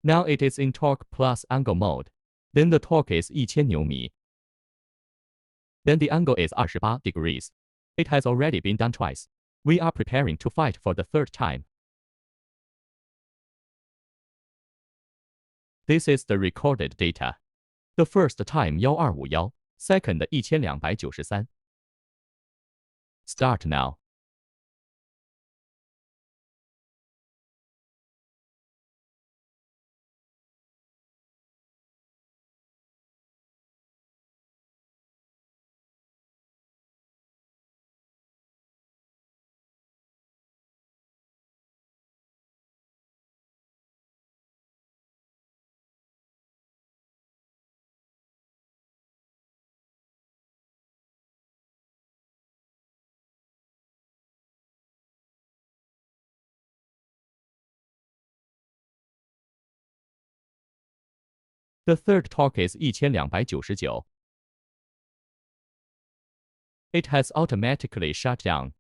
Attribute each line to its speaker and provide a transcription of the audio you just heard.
Speaker 1: Now it is in torque plus angle mode. Then the torque is 1000 牛米. Then the angle is 28 degrees. It has already been done twice. We are preparing to fight for the third time. This is the recorded data. The first time 1251, second 1293. Start now. The third torque is 1299. It has automatically shut down.